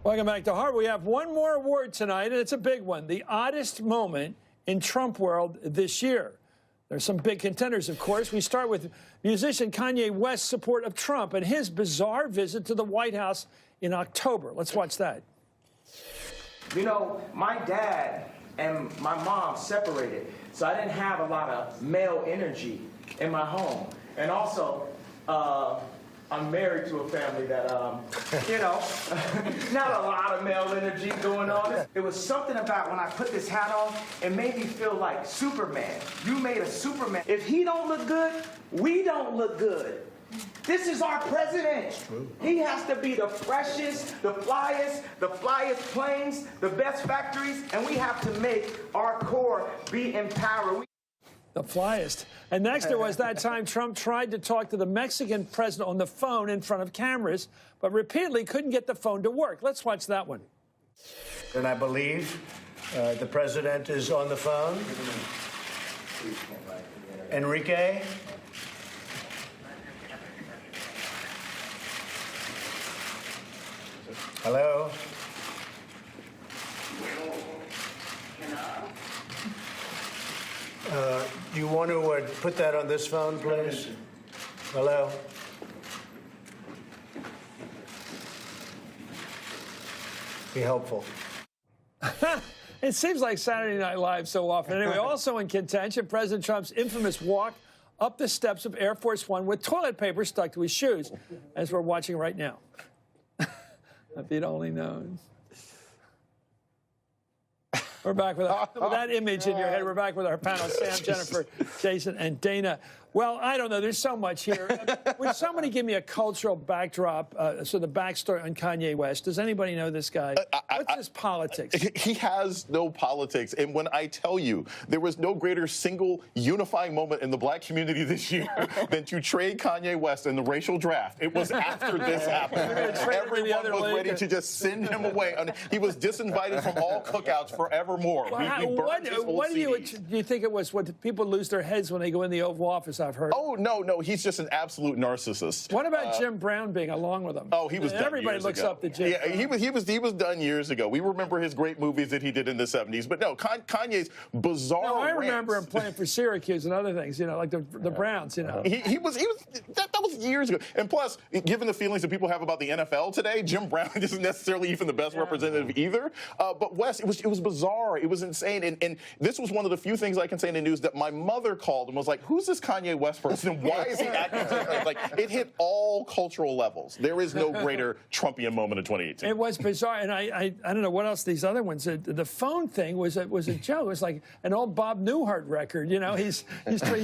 Welcome back to Hardball. We have one more award tonight, and it's a big one. The oddest moment in Trump world this year. There's some big contenders, of course. We start with musician Kanye West's support of Trump and his bizarre visit to the White House in October. Let's watch that. You know, my dad and my mom separated, so I didn't have a lot of male energy in my home. And also, I'm married to a family that, you know, not a lot of male energy going on. It was something about when I put this hat on, it made me feel like Superman. You made a Superman. If he don't look good, we don't look good. This is our president. He has to be the freshest, the flyest planes, the best factories, and we have to make our core be empowered. The flyest. And next there was that time Trump tried to talk to the Mexican president on the phone in front of cameras, but repeatedly couldn't get the phone to work. Let's watch that one. And I believe the president is on the phone. Enrique? Hello? Do you want to put that on this phone, please? Hello? Be helpful. It seems like Saturday Night Live so often. Anyway, also in contention, President Trump's infamous walk up the steps of Air Force One with toilet paper stuck to his shoes, as we're watching right now. If you'd only known. We're back with that image in your head. We're back with our panel, Sam, Jennifer, Jason, and Dana. Well, I don't know. There's so much here. Would somebody give me a cultural backdrop, so the backstory on Kanye West? Does anybody know this guy? What's his politics? He has no politics. And when I tell you, there was no greater single unifying moment in the black community this year than to trade Kanye West in the racial draft. It was after this happened. Everyone was ready to just send him away. He was disinvited from all cookouts forevermore. Well, what do you think it was? What people lose their heads when they go in the Oval Office? I've heard. Oh, no, he's just an absolute narcissist. What about Jim Brown being along with him? Oh, he was done Everybody years looks ago. up to Jim. Yeah, he was done years ago. We remember his great movies that he did in the 70s. But no, Kanye's bizarre No, I remember rants. him playing for Syracuse and other things, you know, like the Browns, you know. That was years ago. And plus, given the feelings that people have about the NFL today, Jim Brown isn't necessarily even the best representative either. But Wes, it was bizarre. It was insane. And this was one of the few things I can say in the news that my mother called and was like, who's this Kanye West person? Why is he acting so strange? Like, it hit all cultural levels. There is no greater Trumpian moment in 2018. It was bizarre, and I don't know what else these other ones. The phone thing was a joke. It was like an old Bob Newhart record. You know, he's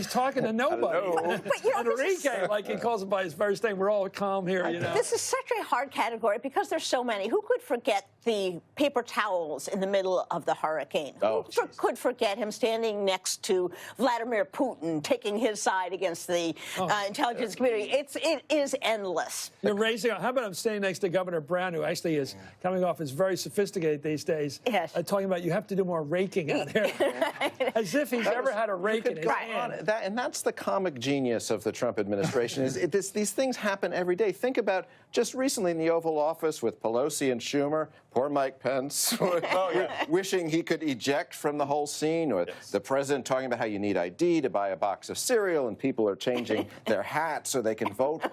talking to nobody. But, you know, Enrique, like he calls him by his first name. We're all calm here. You know, this is such a hard category because there's so many. Who could forget the paper towels in the middle of the hurricane? Who could forget him standing next to Vladimir Putin, taking his side against the intelligence community? It is endless. You're raising. How about I'm standing next to Governor Brown, who actually is coming off as very sophisticated these days, talking about you have to do more raking out here, as if he's ever had a rake in his hand. And that's the comic genius of the Trump administration. Is these things happen every day. Think about just recently in the Oval Office with Pelosi and Schumer, poor Mike Pence, wishing he could eject from the whole scene, or the president talking about how you need ID to buy a box of cereal, and people are changing their hats so they can vote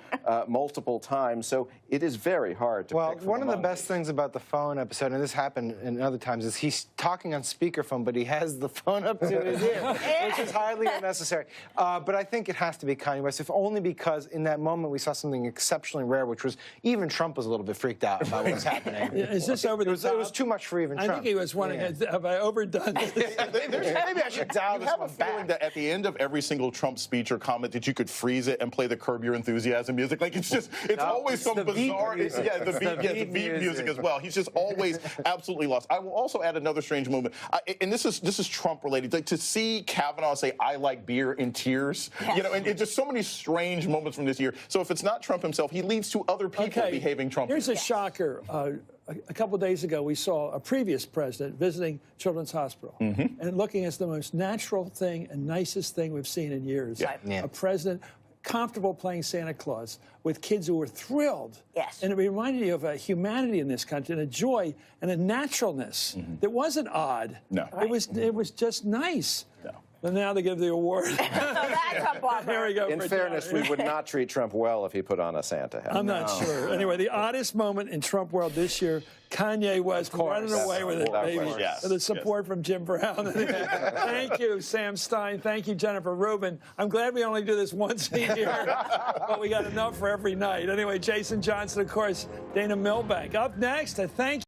multiple times. So it is very hard to pick from one of the best things about the phone episode, and this happened in other times, is he's talking on speakerphone, but he has the phone up to his ear, which is highly unnecessary. But I think it has to be Kanye West, if only because in that moment we saw something exceptionally rare, which was even Trump was a little bit freaked out about what was happening. Is this over the top? It was too much for even Trump. I think he was wondering, have I overdone this? Maybe I should dial this one back. I have a feeling that at the end of every single Trump speech or comment that you could freeze it and play the Curb Your Enthusiasm music. Like, it's always some bizarre, the beat music as well. He's just always absolutely lost. I will also add another strange moment, and this is Trump related. Like, to see Kavanaugh say "I like beer" in tears, you know, and just so many strange moments from this year. So if it's not Trump himself, he leads to other people behaving Trump. Here's a shocker. A couple of days ago, we saw a previous president visiting Children's Hospital and looking as the most natural thing and nicest thing we've seen in years. A president comfortable playing Santa Claus with kids who were thrilled. Yes. And it reminded you of a humanity in this country and a joy and a naturalness that wasn't odd. No. It was just nice. No. And now they give the award. So that's a bummer. There we go. In for fairness, Johnny. we would not treat Trump well if he put on a Santa hat. I'm not sure. Anyway, the oddest moment in Trump world this year, Kanye West running away with it, Of baby. course. Yes. With the support from Jim Brown. Thank you, Sam Stein. Thank you, Jennifer Rubin. I'm glad we only do this once a year, but we got enough for every night. Anyway, Jason Johnson, of course, Dana Milbank. Up next, I thank you.